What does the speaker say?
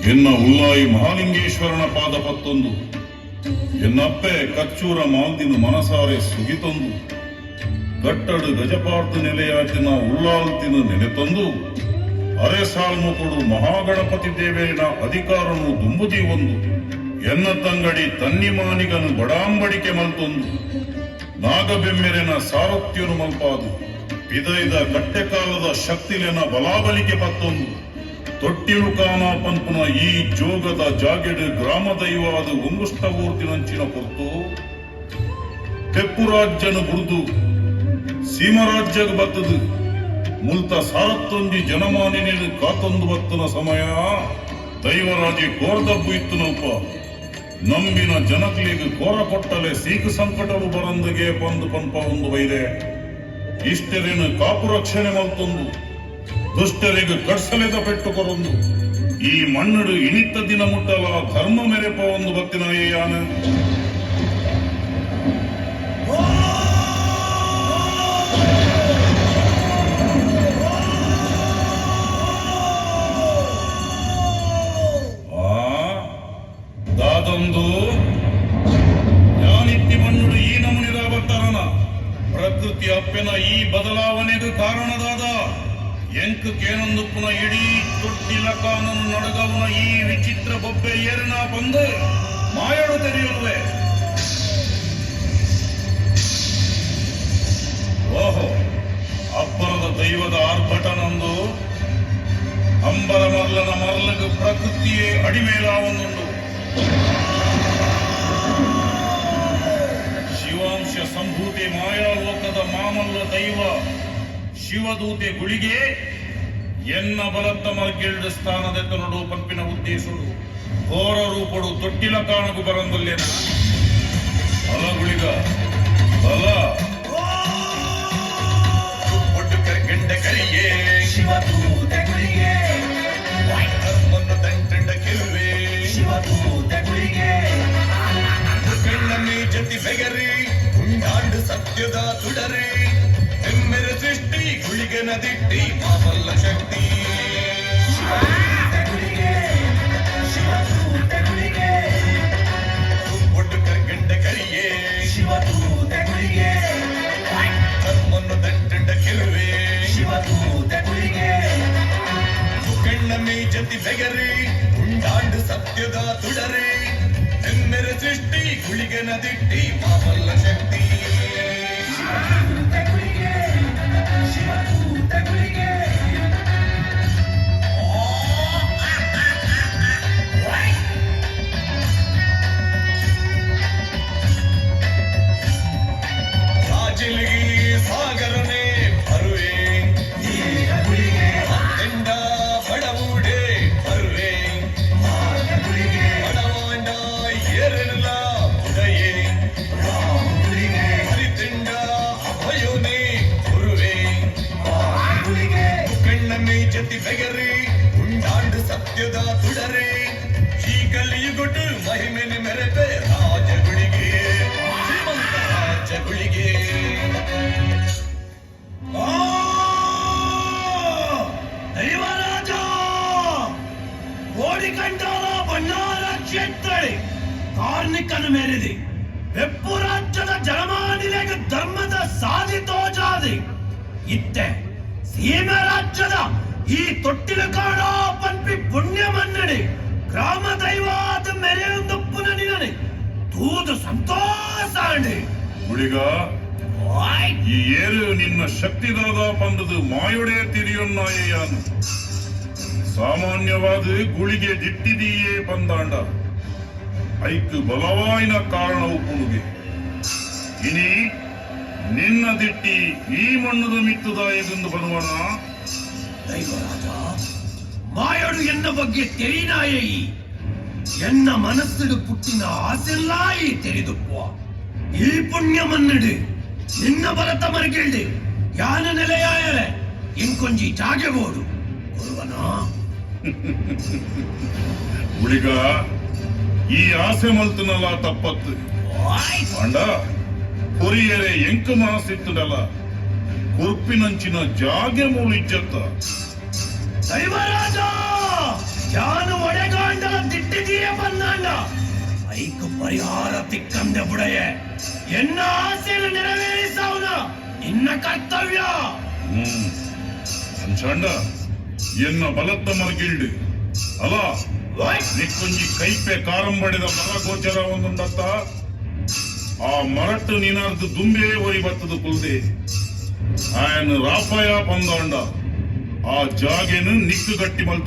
ಎನ್ನ ಉಲ್ಲಾಯಿ ಮಹಾಲಿಂಗೇಶ್ವರನ ಪಾದ ಪತ್ತೊಂದು ಎನ್ನಪ್ಪೆ ಕಚ್ಚೂರ ಮಾಲ್ದಿನ ಮನಸಾರೆ ಸುಗಿತೊಂದು ಕಟ್ಟಡು ಗಜಪಾರ್ದು ನೆಲೆಯಾಟಿನ ಉಲ್ಲಾಲ್ತಿನ ನೆನೆತೊಂದು ಅರೆ ಸಾಲ್ಮು ಕೊಡು ಮಹಾಗಣಪತಿ ದೇವೇನ ಅಧಿಕಾರನು ದುಂಬುದಿ ಒಂದು ಎನ್ನ ತಂಗಡಿ ತನ್ನಿಮಾನಿಗನು ಬಡಾಂಬಡಿಕೆ ಮಲ್ತೊಂದು ನಾಗಬೆಮ್ಮೆರೆನ ಸಾರಥ್ಯನು ಮಲ್ಪಾದು ಪಿದೈದ ಕಟ್ಟೆಕಾಲದ ಶಕ್ತಿಲೆನ ಬಲಾಬಲಿಕೆ ಪತ್ತೊಂದು ತೊಟ್ಟಿಲು ಕಾನ ಪಂಪುನ ಈ ಜೋಗದ ಜಾಗೆಡು ಗ್ರಾಮ ದೈವಾದ ಒಂಗುಷ್ಟ ಊರ್ತಿನಂಚಿನ ಹೊರತು ಪೆಪ್ಪುರಾಜ್ಯನು ಬುರ್ದು ಸೀಮರಾಜ್ಯಗ ಬತ್ತದು ಮುಲ್ತ ಸಾರತ್ತೊಂದಿ ಜನಮಾನಿನೇನು ಕಾತೊಂದು ಬತ್ತನ ಸಮಯ ದೈವರಾಜಿ ಕೋರ್ದಬ್ಬು ಇತ್ತು ನೌಪ ನಂಬಿನ ಜನಕ್ಲಿಗೆ ಕೋರ ಕೊಟ್ಟಲೆ ಸೀಕು ಸಂಕಟರು ಬರಂದಗೆ ಬಂದು ಪಂಪ ಒಂದು ಬೈದೆ ಇಷ್ಟರೇನು ಕಾಪು ರಕ್ಷಣೆ ಮಲ್ತೊಂದು ದುಷ್ಟರಿಗೆ ಕಡ್ಸಲೆದ ಪೆಟ್ಟು ಕೊರೊಂದು ಈ ಮಣ್ಣುಡು ಇನಿತ್ತ ದಿನ ಮುಟ್ಟಲ ಧರ್ಮ ಮೆರೆಪ ಒಂದು ಭಕ್ತಿನ ಯಾನ ದಾದೊಂದು ಯಾನಿತ್ತಿ ಮಣ್ಣುಡು ಈ ನಮೂನಿದ ಬರ್ತಾರನ ಪ್ರಕೃತಿ ಅಪ್ಪೆನ ಈ ಬದಲಾವಣೆಗೂ ಕಾರಣದಾದ ಎಂಕ್ ಕೇನೊಂದು ಪುನಃ ಇಡೀ ತೊಟ್ಟಿಲ ಕಾನೂನು ನಡಗವನ ಈ ವಿಚಿತ್ರ ಬೊಬ್ಬೆ ಏರಿನ ಬಂದು ಮಾಯಾಡು ತೆರೆಯುವೆ ಓಹೋ ಅಬ್ಬರದ ದೈವದ ಆರ್ಭಟನೊಂದು ಅಂಬರ ಮರ್ಲನ ಮರ್ಲಗ ಪ್ರಕೃತಿಯೇ ಅಡಿಮೇಲಾವೊಂದುಂಡು ಶಿವಾಂಶ ಸಂಭೂತಿ ಮಾಯಾಲೋಕದ ಮಾಮಲ್ಲ ದೈವ ಶಿವದೂತೆ ಗುಳಿಗೆ ಎನ್ನ ಬಲತ್ತ ಮರ್ಗೆಲ್ಡು ಸ್ಥಾನದೆತ್ತ ನೋಡು ಪಂಪಿನ ಉದ್ದೇಶರು ಘೋರ ರೂಪಡು ತೊಟ್ಟಿಲ ಕಾಣಗು ಬರಂದಲ್ಲೇನ ಬಲ ಗುಳಿಗ ಬಲ ಒಟ್ಟು ಕೆಂಡ ಕರಿಗೆ ಶಿವದೂತೆ ಗುಳಿಗೆ ಧರ್ಮನ್ನು ತಂಟಂಡ ಕೆಲುವೆ ಶಿವದೂತೆ ಗುಳಿಗೆ ಕಣ್ಣನ್ನೇ ಜತಿ ಬೆಗರಿ ಉಂಡಾಂಡು ಸತ್ಯದ ತುಡರಿ ಎಮ್ಮೆರೆ ಸೃಷ್ಟಿ ಗುಳಿಗೆ ನದಿಟ್ಟಿ ಮಾಮಲ್ಲ ಶಕ್ತಿ ಒಟ್ಟು ಕರ್ಗಂಡ ಕರಿಗೆ ಶಿವದೂತೆ ಗುಳಿಗೆ ಧರ್ಮನ್ನು ತಂಟಂಡ ಕೆಲುವೆ ಶಿವದೂತೆ ಗುಳಿಗೆ ಕಣ್ಣ ಮೇ ಜತಿ ಬೆಗರಿ ಉಂಡಾಂಡು ಸತ್ಯದ ತುಡರಿ ಎಮ್ಮೆರೆ ಸೃಷ್ಟಿ ಗುಳಿಗೆ ನದಿಟ್ಟಿ ಮಾಮಲ್ಲ ಶಕ್ತಿ ಸಾಗರನೇ ಬರುವೆ ಎಂಡ ಬಡವುಡೆ ಬರುವೆ ಬಡವಾಂಡ ಏರೆಲ್ಲ ಬುಡಯೇ ಹರಿತಿಂಡ ಅಭಯೋನೇ ಬರುವೆ ಕಣ್ಣಮ್ಮೆ ಜತಿ ಬೆಗರಿ ಉಂಡಾಂಡು ಸತ್ಯದ ತುಡರೆ ಈ ಕಲಿಯುಗೊಟ್ಟು ಮಹಿಮೆನೆ ಮೆರೆಪೆ ರಾಜಗುಳಿಗೆ ಶ್ರೀಮಂತ ರಾಜಗುಳಿಗೆ ದೈವರಾಜ ಕೋಡಿಕಂಠಾಲ ಬಣ್ಣಾರ ಕ್ಷೇತ್ರ ಕಾರ್ಮಿಕನು ಮೇರಿದೆ ಬೆಪ್ಪು ರಾಜ್ಯದ ಜನಮಾನಿಲೆಗೆ ಧರ್ಮದ ಸಾಧಿತೋ ಜಾದಿ ಇತ್ತೆ ಸೀಮೆ ರಾಜ್ಯದ ಈ ತೊಟ್ಟಿಲ ಕಾಡ ಪಂಪಿ ಪುಣ್ಯ ಮನ್ನಡೆ ಗ್ರಾಮ ದೈವಾದ ಮೆರೆಯೊಂದು ಪುನನಿನನೆ ತೂದು ಸಂತೋಷ ಅಂಡಿ ಗುಳಿಗ ಈ ಏರು ನಿನ್ನ ಶಕ್ತಿದಾದ ಪಂದದು ಮಾಯೊಡೆ ತಿರಿಯೊನ್ನಾಯನು ಸಾಮಾನ್ಯವಾದ ಗುಳಿಗೆ ದಿಟ್ಟಿದೀಯೇ ಪಂದಾಂಡ ಐಕ್ ಬಲವಾಯಿನ ಕಾರಣವು ಪುಣುಗೆ ಇನಿ ನಿನ್ನ ದಿಟ್ಟಿ ಈ ಮಣ್ಣದ ಮಿತ್ತದ ಎಂದು ಬರುವನ ದೈವರಾಜ ಮಾಯಡು ಎನ್ನ ಬಗ್ಗೆ ತೆರಿನಾಯಿ ಎನ್ನ ಮನಸ್ಸಿಡು ಪುಟ್ಟಿನ ಆಸೆಲ್ಲಾಯಿ ತೆರೆದುಪ್ಪುವ ಈ ಪುಣ್ಯ ಮನ್ನಡೆ ನಿನ್ನ ಬಲತ ಮರಿಗೆಳ್ಳಿ ಯಾನ ನೆಲೆಯಾಯಲೆ ಇಂಕೊಂಜಿ ಜಾಗೆಬೋಡು ಗುರುವನ ಗುಳಿಗ ಈ ಆಸೆ ಮಲ್ತನಲ್ಲ ತಪ್ಪತ್ತು ಅಂಡ ಕೊರಿಯರೆ ಎಂಕ ಮನಸ್ಸಿತ್ತುಡಲ್ಲ ಕುರ್ಪಿನಂಚಿನ ಜಾಗೆ ಮೂಳು ಇಜ್ಜತ್ತ ದೈವರಾಜ ಯಾನು ಒಡೆಗಾಂಡಲ ದಿಟ್ಟಿದೀಯ ಬಂದಾಂಡ ಐಕು ಪರಿಹಾರ ತಿಕ್ಕಂದೆ ಬುಡಯೆ ಎನ್ನ ಆಸೆಯನ್ನು ನೆರವೇರಿಸವನ ನಿನ್ನ ಕರ್ತವ್ಯ ಅಂಚಾಂಡ ಎನ್ನ ಬಲತ್ತ ಮರ್ಗಿಲ್ಡು ಅಲ ನಿಕ್ಕೊಂಜಿ ಕೈಪೆ ಕಾರಂಬಡಿದ ಮರ ಗೋಚರ ಒಂದುಂಡತ್ತ ಆ ಮರಟ್ಟು ನೀನಾರ್ದು ದುಂಬೆ ಒರಿ ಬತ್ತದ ಕುಲ್ದೆ ಆಯನ್ ರಾಪಯ ಬಂದಾಂಡ ಆ ಜಾಗೆನು ನಿಕ್ಕು ಗಟ್ಟಿ ಮಲ್ತು